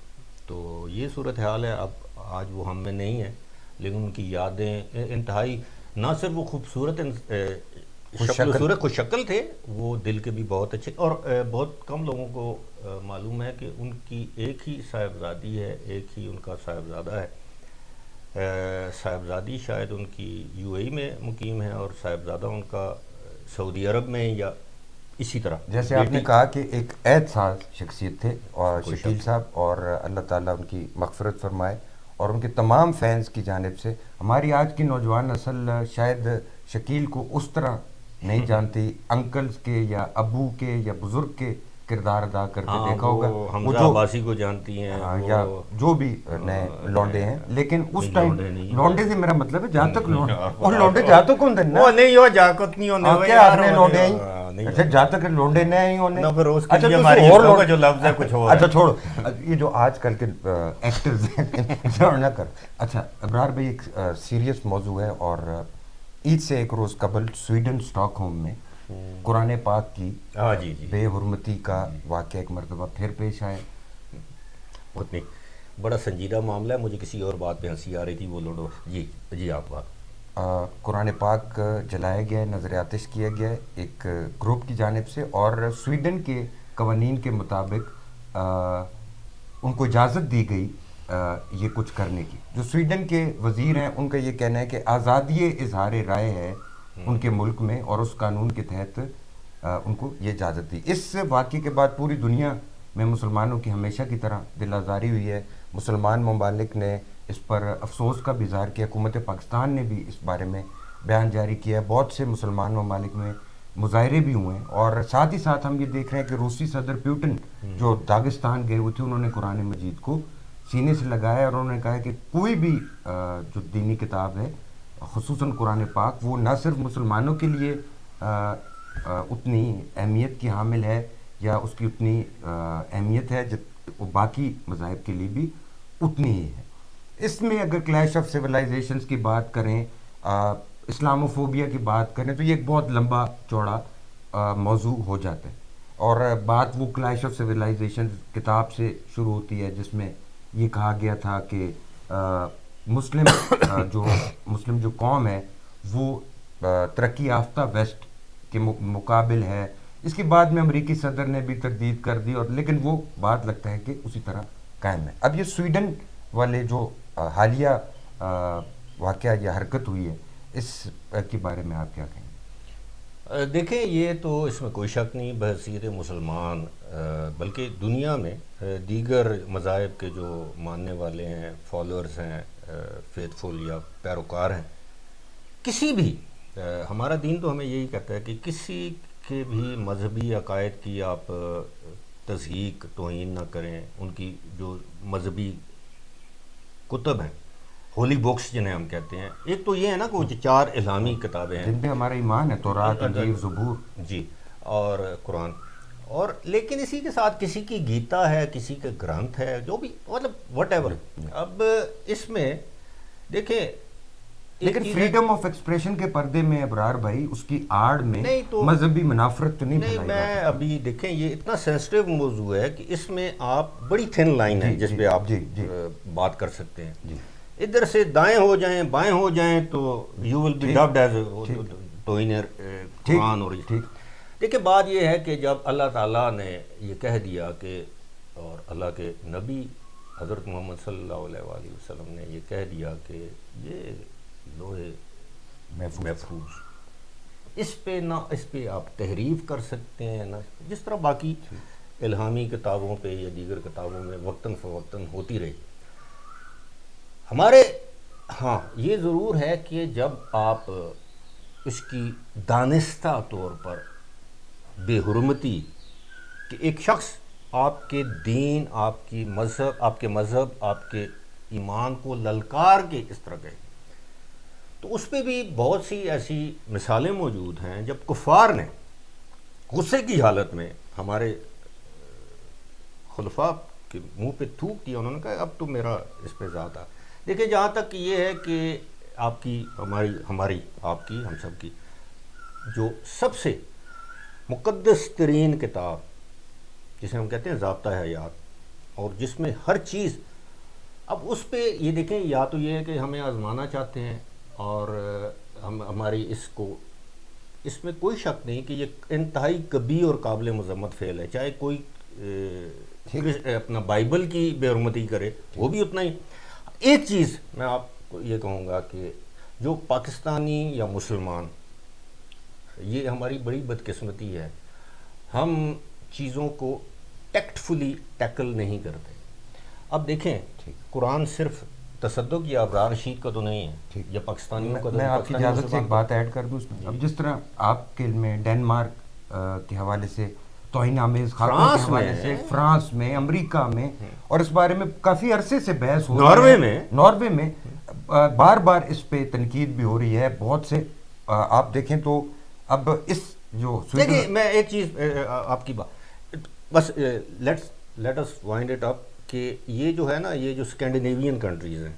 تو یہ صورتحال ہے، اب آج وہ ہم میں نہیں ہے، لیکن ان کی یادیں انتہائی نہ صرف وہ خوبصورت خوش شکل و شکل. صورت خوش شکل تھے، وہ دل کے بھی بہت اچھے، اور بہت کم لوگوں کو معلوم ہے کہ ان کی ایک ہی صاحبزادی ہے، ایک ہی ان کا صاحبزادہ ہے. صاحبزادی شاید ان کی یو اے ای میں مقیم ہے، اور صاحبزادہ ان کا سعودی عرب میں، یا اسی طرح. جیسے آپ نے بیٹی کہا کہ ایک عہد ساز شخصیت تھے اور کوئی شکیل شک صاحب، اور اللہ تعالیٰ ان کی مغفرت فرمائے، اور ان کے تمام فینس کی جانب سے. ہماری آج کی نوجوان نسل شاید شکیل کو اس طرح نہیں جانتی، انکلز کے یا ابو کے یا بزرگ کے کردار ادا کرتے ہاں، دیکھا ہوگا. وہ وہ حمزہ جو عباسی کو جانتی ہیں، ہاں، وہ یا جو بھی نئے لونڈے ہیں، لیکن اس نہیں، ٹائم لونڈے نہیں، لونڈے سے میرا مطلب ہے جہاں تک وہ نہیں، لونڈے جہاں تک ہوندے نا، وہ نہیں ہو جاکت نہیں ہونے ہوئے کیا یار، آخنے وہ لونڈے نہیں، ہیں. نہیں اچھا جہاں تک لونڈے نہیں ہونے. نہ، پھر اس کے اچھا لیے تسی ہماری اور عزتوں کا جو لفظ ہے کچھ اور ہے. اچھا چھوڑو، یہ جو آج کل کے ایکٹرز ہیں نہ کر. اچھا ابرار بھائی، ایک سیریس موضوع ہے، اور عید سے ایک روز قبل سویڈن اسٹاک ہوم میں قرآن پاک کی ہاں جی جی، بے حرمتی کا واقعہ ایک مرتبہ پھر پیش آیا. اتنی بڑا سنجیدہ معاملہ ہے، مجھے کسی اور بات پہ ہنسی آ رہی تھی، وہ لوڈو. جی جی، آپ بات. قرآن پاک جلایا گیا ہے، نظر آتش کیا گیا ہے ایک گروپ کی جانب سے، اور سویڈن کے قوانین کے مطابق ان کو اجازت دی گئی یہ کچھ کرنے کی. جو سویڈن کے وزیر ہیں ان کا یہ کہنا ہے کہ آزادی اظہار رائے ہے ان کے ملک میں، اور اس قانون کے تحت ان کو یہ اجازت دی. اس واقعے کے بعد پوری دنیا میں مسلمانوں کی ہمیشہ کی طرح دل آزاری ہوئی ہے. مسلمان ممالک نے اس پر افسوس کا بھی اظہار کیا، حکومت پاکستان نے بھی اس بارے میں بیان جاری کیا ہے. بہت سے مسلمان ممالک میں مظاہرے بھی ہوئے ہیں، اور ساتھ ہی ساتھ ہم یہ دیکھ رہے ہیں کہ روسی صدر پیوٹن جو داغستان گئے ہوئے تھے، انہوں نے قرآن مجید کو سینے سے لگایا، اور انہوں نے کہا کہ کوئی بھی جو دینی کتاب ہے، خصوصاً قرآن پاک، وہ نہ صرف مسلمانوں کے لیے اتنی اہمیت کی حامل ہے، یا اس کی اتنی اہمیت ہے وہ باقی مذاہب کے لیے بھی اتنی ہی ہے. اس میں اگر کلیش آف سویلائزیشنز کی بات کریں، اسلاموفوبیا کی بات کریں، تو یہ ایک بہت لمبا چوڑا موضوع ہو جاتا ہے. اور بات وہ کلیش آف سویلائزیشن کتاب سے شروع ہوتی ہے، جس میں یہ کہا گیا تھا کہ مسلم جو قوم ہے وہ ترقی یافتہ ویسٹ کے مقابل ہے. اس کے بعد میں امریکی صدر نے بھی تردید کر دی، اور لیکن وہ بات لگتا ہے کہ اسی طرح قائم ہے. اب یہ سویڈن والے جو حالیہ واقعہ یا حرکت ہوئی ہے، اس کے بارے میں آپ کیا کہیں گے؟ دیکھیں، یہ تو اس میں کوئی شک نہیں، بحیثیت مسلمان بلکہ دنیا میں دیگر مذاہب کے جو ماننے والے ہیں، فالوورز ہیں، فیتھ فل یا پیروکار ہیں، کسی بھی ہمارا دین تو ہمیں یہی کہتا ہے کہ کسی کے بھی مذہبی عقائد کی آپ تضحیق، توہین نہ کریں. ان کی جو مذہبی کتب ہیں، ہولی بکس جنہیں ہم کہتے ہیں، ایک تو یہ ہے نا کہ وہ 4 الہامی کتابیں ہیں جن پہ ہمارا ایمان ہے، تورات، انجیل، زبور، جی، اور قرآن. اور لیکن اسی کے ساتھ کسی کی گیتا ہے، کسی کا گرنتھ ہے، جو بھی مطلب وٹ ایور. اب اس میں دیکھیں، لیکن فریڈم آف ایکسپریشن کے پردے میں ابرار بھائی اس کی آڑ میں نہیں تو مذہبی منافرت تو نہیں نہیں، پھیلائی جا میں سکتی. ابھی دیکھیں، یہ اتنا سینسٹیو موضوع ہے کہ اس میں آپ بڑی تھن لائن ہے جس پہ آپ بات کر سکتے ہیں. ادھر سے دائیں ہو جائیں، بائیں ہو جائیں، تو you will be dubbed as توہین قرآن. اور دیکھیں، بات یہ ہے کہ جب اللہ تعالیٰ نے یہ کہہ دیا کہ، اور اللہ کے نبی حضرت محمد صلی اللہ علیہ وآلہ وسلم نے یہ کہہ دیا کہ یہ لوہے محفوظ، اس پہ آپ تحریف کر سکتے ہیں نہ، جس طرح باقی الہامی کتابوں پہ یا دیگر کتابوں میں وقتاً فوقتاً ہوتی رہی. ہمارے ہاں یہ ضرور ہے کہ جب آپ اس کی دانستہ طور پر بے حرمتی، کہ ایک شخص آپ کے دین، آپ کے مذہب، آپ کے ایمان کو للکار کے اس طرح گئے، تو اس پہ بھی بہت سی ایسی مثالیں موجود ہیں جب کفار نے غصے کی حالت میں ہمارے خلفاء کے منہ پہ تھوک دیا. انہوں نے کہا اب تو میرا اس پہ ذات آ. دیکھیں، جہاں تک یہ ہے کہ آپ کی، ہماری آپ کی، ہم سب کی جو سب سے مقدس ترین کتاب، جسے ہم کہتے ہیں ضابطہ حیات، اور جس میں ہر چیز، اب اس پہ یہ دیکھیں، یا تو یہ ہے کہ ہمیں آزمانا چاہتے ہیں اور ہماری اس میں کوئی شک نہیں کہ یہ انتہائی کبھی اور قابل مذمت فعل ہے، چاہے کوئی اپنا بائبل کی بے حرمتی کرے وہ بھی اتنا ہی۔ ایک چیز میں آپ کو یہ کہوں گا کہ جو پاکستانی یا مسلمان، یہ ہماری بڑی بدقسمتی ہے، ہم چیزوں کو ٹیکٹفلی ٹیکل نہیں کرتے۔ اب دیکھیں قرآن صرف تصدق یا ابرار رشید کا تو نہیں ہے، یا پاکستانیوں کا تو میں آپ کی پاکستانی اجازت سے ایک مسلمان بات ایڈ کر دوں اس میں۔ اب جس طرح آپ کے علم میں ڈینمارک کے حوالے سے توہین آمیز خاکوں کے فرانس حوالے میں سے، فرانس میں، امریکہ میں، اور اس بارے میں کافی عرصے سے بحث ہو ناروے میں بار بار اس پہ تنقید بھی ہو رہی ہے بہت سے۔ آپ دیکھیں تو اب اس جو دیکھیں میں ایک چیز آپ کی بات بس لیٹ اس وائنڈ اٹ اپ کہ یہ جو ہے نا، یہ جو اسکینڈینیوین کنٹریز ہیں،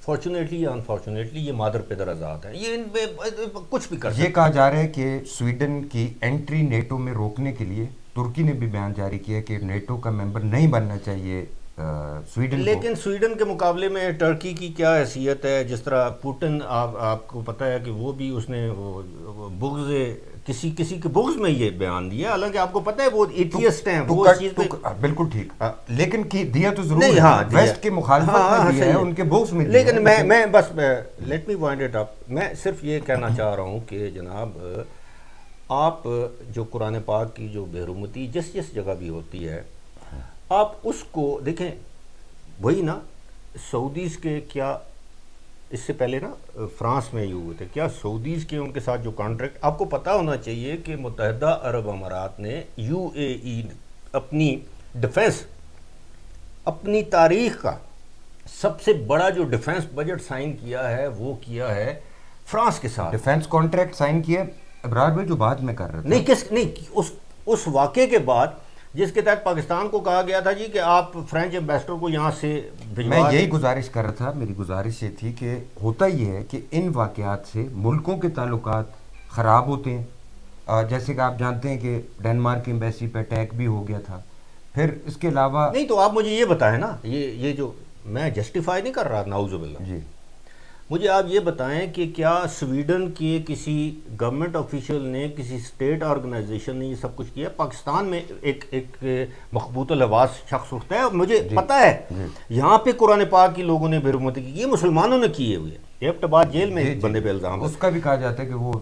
فارچونیٹلی یا انفارچونیٹلی یہ مادر پدر آزاد ہیں، یہ ان پہ کچھ بھی کر سکتے یہ کہا جا رہا ہے کہ سویڈن کی انٹری نیٹو میں روکنے کے لیے ترکی نے بھی بیان جاری کیا کہ نیٹو کا ممبر نہیں بننا چاہیے سویڈن کو۔ لیکن سویڈن کے مقابلے میں ٹرکی کی کیا حیثیت ہے؟ جس طرح پوٹن، آپ کو پتہ ہے کہ وہ بھی اس نے بغض کسی کے بغض میں یہ بیان دیا، حالانکہ آپ کو پتہ ہے وہ ایتھیسٹ ہیں، وہ اس چیز پہ بالکل ٹھیک، لیکن کی دیا تو ضرور نہیں، ہے، ہاں ویسٹ کے مخالفت میں دیا ہے، ان کے بغض میں دیا ہے۔ لیکن میں بس لیٹ می وائنڈ اٹ اپ، میں صرف یہ کہنا چاہ رہا ہوں کہ جناب آپ جو قرآن پاک کی جو بے حرمتی جس جگہ بھی ہوتی ہے، آپ اس کو دیکھیں، وہی نا سعودیز کے کیا اس سے پہلے نا فرانس میں یہ ہوئے تھے، کیا سعودیز کے ان کے ساتھ جو کانٹریکٹ، آپ کو پتہ ہونا چاہیے کہ متحدہ عرب امارات نے UAE اپنی ڈیفنس، اپنی تاریخ کا سب سے بڑا جو ڈیفنس بجٹ سائن کیا ہے وہ کیا ہے فرانس کے ساتھ۔ ڈیفنس کانٹریکٹ سائن کیا ابرار بھائی جو بعد میں کر رہے تھے، نہیں اس واقعے کے بعد جس کے تحت پاکستان کو کہا گیا تھا جی کہ آپ فرینچ ایمبیسڈر کو یہاں سے بھجوا میں یہی گزارش کر رہا تھا، میری گزارش یہ تھی کہ ہوتا یہ ہے کہ ان واقعات سے ملکوں کے تعلقات خراب ہوتے ہیں، جیسے کہ آپ جانتے ہیں کہ ڈنمارک کی ایمبیسی پہ اٹیک بھی ہو گیا تھا۔ پھر اس کے علاوہ نہیں تو آپ مجھے یہ بتائیں نا، یہ جو میں جسٹیفائی نہیں کر رہا نعوذ باللہ، جی مجھے آپ یہ بتائیں کہ کیا سویڈن کے کسی گورنمنٹ آفیشل نے، کسی اسٹیٹ آرگنائزیشن نے یہ سب کچھ کیا؟ پاکستان میں ایک مخبوط الحواس شخص اٹھتا ہے، اور مجھے پتہ ہے یہاں پہ قرآن پاک کی لوگوں نے بے حرمتی کی، یہ مسلمانوں نے کیے ہوئے، ایبٹ آباد جیل میں بندے پہ الزام ہے، اس کا بھی کہا جاتا ہے کہ وہ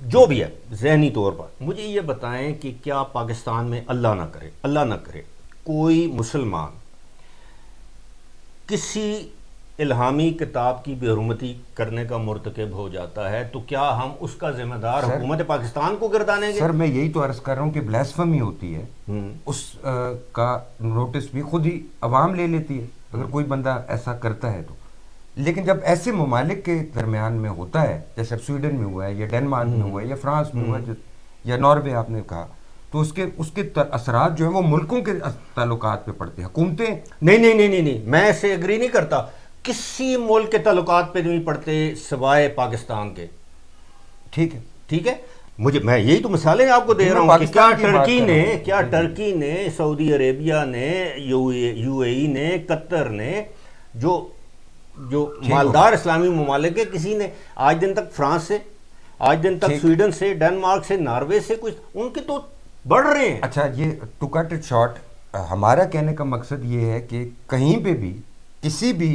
جو بھی ہے ذہنی طور پر۔ مجھے یہ بتائیں کہ کیا پاکستان میں اللہ نہ کرے کوئی مسلمان کسی الہامی کتاب کی بے حرمتی کرنے کا مرتکب ہو جاتا ہے تو کیا ہم اس کا ذمہ دار حکومت پاکستان کو گردانیں گے؟ سر میں یہی تو عرض کر رہا ہوں کہ بلیسفمی ہوتی ہے، اس کا نوٹس بھی خود ہی عوام لے لیتی ہے اگر کوئی بندہ ایسا کرتا ہے تو۔ لیکن جب ایسے ممالک کے درمیان میں ہوتا ہے، جیسے سویڈن میں ہوا ہے یا ڈنمارک میں ہوا ہے یا فرانس میں ہوا ہے یا ناروے آپ نے کہا، تو اس کے اثرات جو ہیں وہ ملکوں کے تعلقات پہ پڑتے ہیں، حکومتیں نہیں میں اس سے اگری نہیں کرتا، کسی ملک کے تعلقات پہ نہیں پڑتے سوائے پاکستان کے، ٹھیک ہے، میں یہی تو مثالیں آپ کو دے رہا ہوں کہ کیا ٹرکی نے، سعودی عربیہ نے، UAE نے، قطر نے، جو مالدار اسلامی ممالک ہے، کسی نے آج دن تک فرانس سے، آج دن تک سویڈن سے، ڈنمارک سے، ناروے سے، کچھ ان کے تو بڑھ رہے ہیں۔ اچھا، یہ ٹو کٹ اٹ شارٹ، ہمارا کہنے کا مقصد یہ ہے کہ کہیں پہ بھی کسی بھی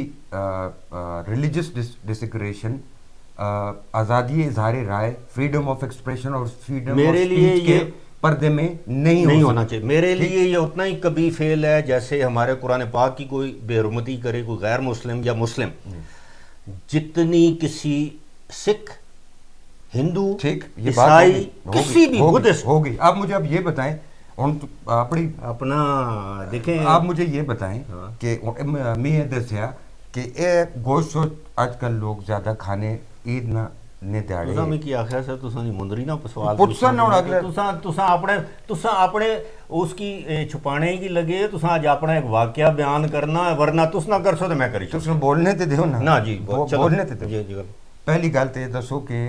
ریلیجس ڈسکریشن، آزادی اظہار رائے، فریڈم آف ایکسپریشن اور فریڈم آف اسپیچ کے پردے میں نہیں ہونا چاہیے۔ میرے لیے یہ اتنا ہی کبھی فعل ہے جیسے ہمارے قرآن پاک کی کوئی بے حرمتی کرے کوئی غیر مسلم یا مسلم، جتنی کسی سکھ، ہندو، عیسائی، کسی بھی بدھسٹ ہوگی۔ آپ مجھے اب یہ بتائیں، اپنا دیکھیں، آپ مجھے یہ بتائیں کہ میں دسیا کہ گوشت آج کل لوگ زیادہ کھانے عید نہ نے دیاڑے تساں میں کی آخیا سر تساں نہیں مندری نہ سوال پوچھسا نہ اگلا تساں اپنے اس کی چھپانے کی لگے، تساں اج اپنا ایک واقعہ بیان کرنا، ورنہ تس نہ کر سو تے میں کری تساں بولنے تے دیو نا جی بولنے تے دیو۔ جی پہلی گل تے دسو کہ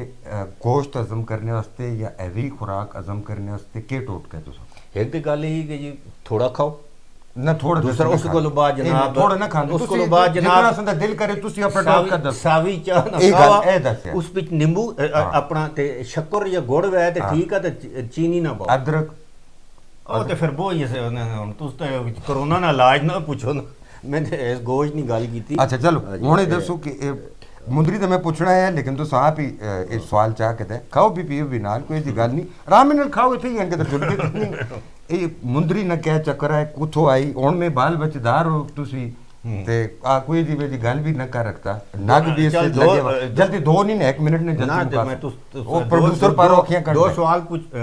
گوشت ہضم کرنے واسطے یا ایوی خوراک ہضم کرنے واسطے کی ٹوٹکا ہے تساں؟ ایک تے گل یہ کہ جی تھوڑا کھاؤ، نہ تھوڑا دوسرا اس کو بعد جناب تھوڑا نہ کھانا اس کو بعد جناب جتنا سندا دل کرے تسی اپنا ڈاک کر دو ساوی چاہ نہ اے کھاوا گل اے دس اس وچ نیمبو اپنا تے شکر یا گڑ وے تے ٹھیک ہے تے چینی نہ پاؤ ادرک او تے پھر بو یہ ہن تس تے کرونا نہ علاج نہ پوچھو نا میں نے اس گوشت نہیں گل کیتی اچھا چلو ہن دسو کہ مندری تو میں پوچھنا ہے لیکن تو آپ ہی ایک سوال چاہ کے دے کھاؤ بھی پیو بھی نال کوئی دی گل نہیں آرام نال کھاؤ اتھے ہی ان کے تے جلدی نہیں اے مندری نہ کہہ چکر ہے کتھوں آئی ہن میں بال بچدار ہو تسی تے کوئی دی گل بھی نہ کر رکھتا نگ بھی اس سے لگے جلدی دو نہیں 1 منٹ نے جلدی میں تو او پروڈیوسر پر اوکھیاں کر دو سوال پوچھ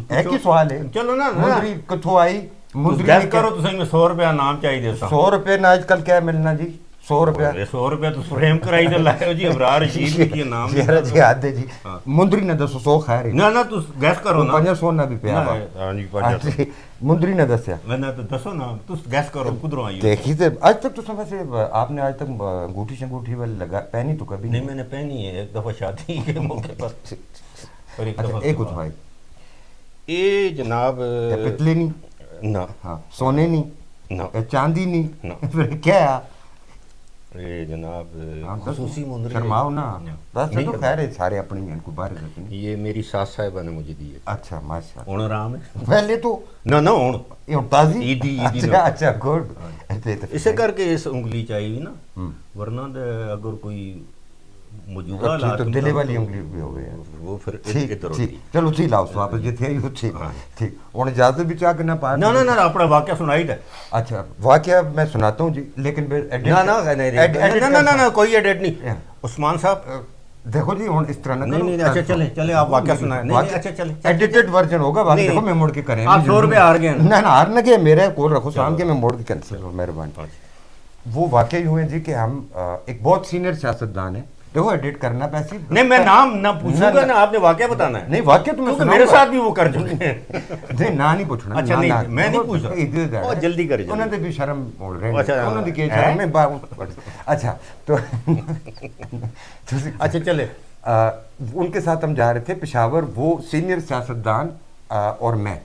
ایک ہی سوال ہے چلو نا مندری کتھوں آئی مندری گیس کرو تو میں 100 روپیہ نام چاہیے دیتا 100 روپے نہ آج کل کیا ملنا جی 100 روپیہ 100 روپیہ تو فریم کرائی دے لائے جی ابرار رشید کی نام جی آد جی مندری نہ دسو 100 خیر ہے نہ نہ تو گیس کرو نا 500 نہ بھی پیا ہاں جی 500 مندری نے دسیا میں نے تو دسو نا تو گیس کرو کدھروں آئی دیکھی تے آج تک تو سمجھ سے آپ نے آج تک انگوٹھی شنگوٹھی والی لگا پہنی تو کبھی نہیں میں نے پہنی ہے ایک دفعہ شادی کے موقع پر اور ایک دفعہ ایک کچھ بھائی اے جناب پتلے نہیں نہ ہاں سونے نہیں نہ چاندی نہیں پھر کیا اے جناب خصوصی مندری شرماؤ نا بس تو خیر ہے سارے اپنی ہیں کو باہر رکھیں یہ میری ساس صاحبہ نے مجھے دی ہے اچھا ماشاء ہن آرام ہے پہلے تو نہ نہ ہن یہ تازی عیدی اچھا گڈ اسے کر کے اس انگلی چاہیے نا ورنہ اگر کوئی موجودہ حالات تو دلے والی انگلی بھی ہو گئی وہ پھر ٹھیک ادھر ٹھیک چلو ٹھیک لاؤ واپس جتھے ہی ٹھیک ٹھیک ہن اجازت بھی چاہ کے نہ پا نہ نہ نہ اپنا واقعہ سنائی دے اچھا واقعہ میں سناتا ہوں جی لیکن نہ نہ کوئی ایڈٹ نہیں عثمان صاحب دیکھو جی ہن اس طرح نہ نہیں نہیں اچھا چلے آپ واقعہ سنائیں نہیں اچھا چلے ایڈیٹڈ ورژن ہوگا باقی دیکھو میں موڑ کے کریں آپ 100 روپے ہار گئے نہ ہار نہ گئے میرے کول رکھو سام کے میں موڑ کے کینسل مہربانی وہ واقعی ہوئے جی کہ ہم ایک بہت سینئر سیاستدان ہیں دیکھو ایڈٹ کرنا پیسے نہیں میں نام نہ پوچھوں گا نا آپ نے واقعہ بتانا ہے نہیں واقعہ تو میں میرے ساتھ بھی وہ کر چکے ہیں نہیں نہ نہیں پوچھنا اچھا نہیں میں نہیں پوچھ رہا جلدی کرے انہوں نے بھی شرم موڑ رہے اچھا انہوں نے کی شرم میں اچھا تو اچھا چلے ان کے ساتھ ہم جا رہے تھے پشاور وہ سینئر سیاستدان اور میں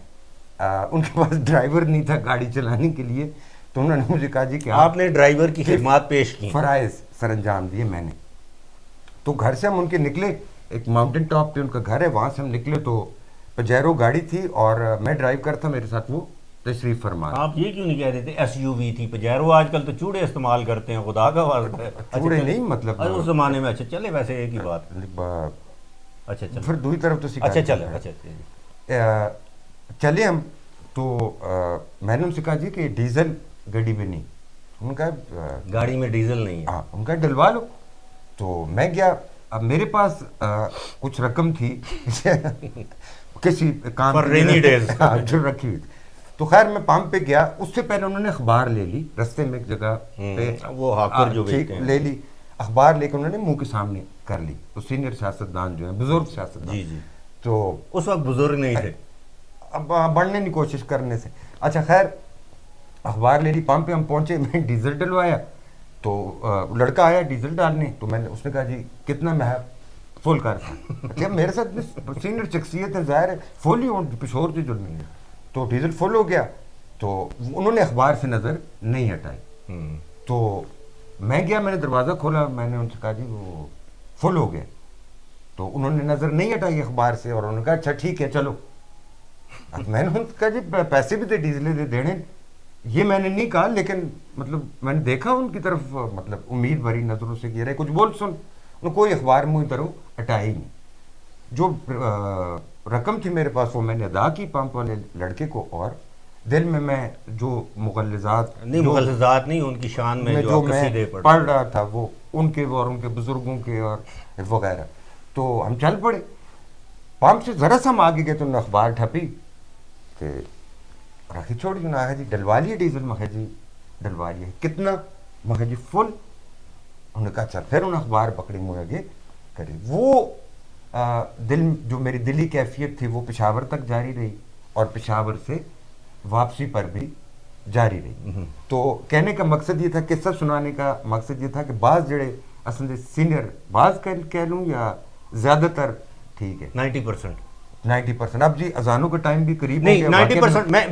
ان کے پاس ڈرائیور نہیں تھا گاڑی چلانے کے لیے تو انہوں نے مجھے کہا جی کہ آپ نے ڈرائیور کی خدمات پیش کی فرائض سر انجام دیے میں نے تو گھر سے ہم ان کے نکلے ایک ماؤنٹین ٹاپ پہ ان کا گھر ہے وہاں سے ہم نکلے تو پجیرو گاڑی تھی اور میں ڈرائیو کرتا میرے ساتھ وہ تشریف فرما آپ یہ کیوں نہیں کہہ رہے تھے ایس یو وی تھی پجیرو آج کل تو چوڑے استعمال کرتے ہیں خدا کا واسطہ چوڑے نہیں مطلب اس زمانے میں اچھا چلے ویسے ایک ہی بات اچھا چلے پھر دوسری طرف تو اچھا چلے اچھا چلے ہم تو میں نے ان سے کہا جی کہ ڈیزل گاڑی میں نہیں ان کا گاڑی میں ڈیزل نہیں ہے ہاں ان کا ڈلوا لو تو میں گیا اب میرے پاس کچھ رقم تھی کسی کام جو رکھی ہوئی تو خیر میں پمپ پہ گیا اس سے پہلے انہوں نے اخبار لے لی رستے میں ایک جگہ پہ وہ ہاکر جو لے لی اخبار لے کے انہوں نے منہ کے سامنے کر لی تو سینئر سیاستدان جو ہیں بزرگ سیاستدان جی جی تو اس وقت بزرگ نہیں تھے اب بڑھنے کی کوشش کرنے سے اچھا خیر اخبار لے لی پمپ پہ ہم پہنچے میں ڈیزل ڈلوایا تو لڑکا آیا ڈیزل ڈالنے تو میں نے اس نے کہا جی کتنا میں فل کر اچھا میرے ساتھ سینئر شخصیت ہے ظاہر ہے فل ہی پشور سے جڑ نہیں ہے تو ڈیزل فل ہو گیا تو انہوں نے اخبار سے نظر نہیں ہٹائی تو میں گیا میں نے دروازہ کھولا میں نے ان سے کہا جی وہ فل ہو گیا تو انہوں نے نظر نہیں ہٹائی اخبار سے اور انہوں نے کہا اچھا ٹھیک ہے چلو اب میں نے کہا جی پیسے بھی تھے ڈیزل دے دینے یہ میں نے نہیں کہا لیکن مطلب میں نے دیکھا ان کی طرف مطلب امید بھری نظروں سے کیا رہے کچھ بول سن انہوں کوئی اخبار منہ طرح ہٹائی نہیں جو رقم تھی میرے پاس وہ میں نے ادا کی پمپ والے لڑکے کو اور دل میں جو مغلظات نہیں ان کی شان میں جو میں پڑھ رہا تھا وہ ان کے اور ان کے بزرگوں کے اور وغیرہ تو ہم چل پڑے پمپ سے ذرا سا ہم آگے گئے تو انہوں نے اخبار ٹھپی کہ رکھی چھوڑی انہوں نے آگا جی ڈلوا لیے ڈیزل میں جی ڈلوا لیے کتنا میں جی فل انہوں نے کہا چل پھر انہوں نے اخبار پکڑی منہ آگے کری وہ دل جو میری دلی کیفیت تھی وہ پشاور تک جاری رہی اور پشاور سے واپسی پر بھی جاری رہی تو کہنے کا مقصد یہ تھا قصہ سنانے کا مقصد یہ تھا کہ بعض جڑے اصل سینئر بعض کہہ لوں یا زیادہ تر ٹھیک ہے 90% 90%. اب جی اذانوں کا ٹائم بھی قریب ہو نہیں گیا. 90% میں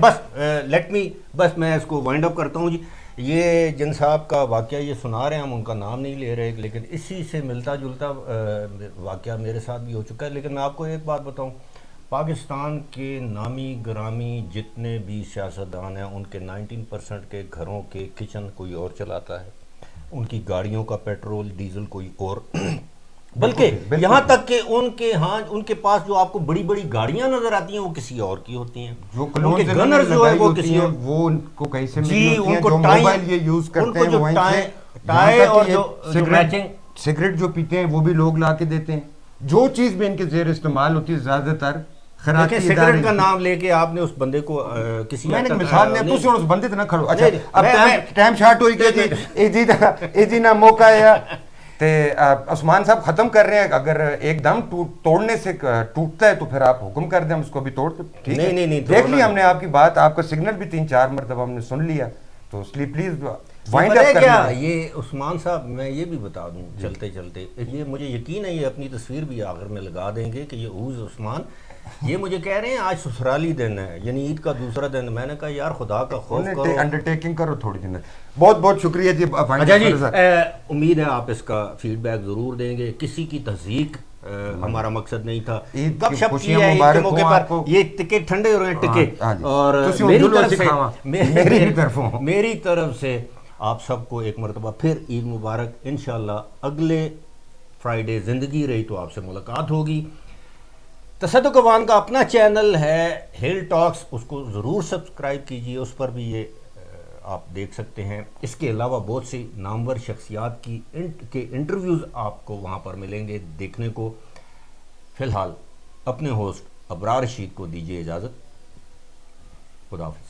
بس میں اس کو وائنڈ اپ کرتا ہوں جی. یہ جن صاحب کا واقعہ یہ سنا رہے ہیں, ہم ان کا نام نہیں لے رہے, لیکن اسی سے ملتا جلتا واقعہ میرے ساتھ بھی ہو چکا ہے. لیکن میں آپ کو ایک بات بتاؤں, پاکستان کے نامی گرامی جتنے بھی سیاستدان ہیں, ان کے 19% کے گھروں کے کچن کوئی اور چلاتا ہے, ان کی گاڑیوں کا پیٹرول ڈیزل کوئی اور, بلکہ یہاں تک کہ ان کے پاس جو آپ کو بڑی بڑی گاڑیاں نظر آتی ہیں وہ کسی اور کی ہوتی ہیں. جو ان کے گنر جو ہے وہ کسی اور, وہ ان کو کہیں سے جی ملی ہوتی ان ہیں, کو جو موبائل یہ یوز کرتے ہیں وہیں سے, ٹائے اور جو میچنگ سگریٹ جو پیتے ہیں وہ بھی لوگ لا کے دیتے ہیں. جو چیز بھی ان کے زیر استعمال ہوتی ہے زیادہ تر دیکھیں, سگریٹ کا نام لے کے آپ نے اس بندے کو کسی میں نے مثال نے تو اس بندے تے نہ کھڑو. اچھا اب ٹائم شارٹ ہوئی گیا جی, اے جی نہ موقع ہے تے عثمان صاحب ختم کر رہے ہیں. اگر ایک دم توڑنے سے ٹوٹتا ہے تو پھر آپ حکم کر دیں, ہم اس کو بھی توڑ دیں. ٹھیک ہے, دیکھ لیا ہم نے آپ کی بات, آپ کا سگنل بھی 3-4 مرتبہ ہم نے سن لیا, تو اس لیے پلیز وائنڈ اپ کیا یہ عثمان صاحب, میں یہ بھی بتا دوں چلتے چلتے, یہ مجھے یقین ہے یہ اپنی تصویر بھی آخر میں لگا دیں گے کہ یہ اوز عثمان, یہ مجھے کہہ رہے ہیں آج سسرالی دن ہے, یعنی عید کا دوسرا دن. میں نے کہا یار خدا کا خوف کرو, انڈرٹیکنگ کرو تھوڑی دن. بہت بہت شکریہ جی. اچھا جی, امید ہے آپ اس کا فیڈ بیک ضرور دیں گے. کسی کی تہذیق ہمارا مقصد نہیں تھا, گپ شپ کی ہے عید کے موقع پر, یہ ٹکے ٹھنڈے ہو رہے ہیں ٹکے, اور میری طرف سے آپ سب کو ایک مرتبہ پھر عید مبارک. انشاءاللہ اگلے فرائیڈے زندگی رہی تو آپ سے ملاقات ہوگی. تصدق اوان کا اپنا چینل ہے ہل ٹاکس, اس کو ضرور سبسکرائب کیجیے, اس پر بھی یہ آپ دیکھ سکتے ہیں. اس کے علاوہ بہت سی نامور شخصیات کے انٹرویوز آپ کو وہاں پر ملیں گے دیکھنے کو. فی الحال اپنے ہوسٹ ابرار رشید کو دیجیے اجازت. خدا حافظ.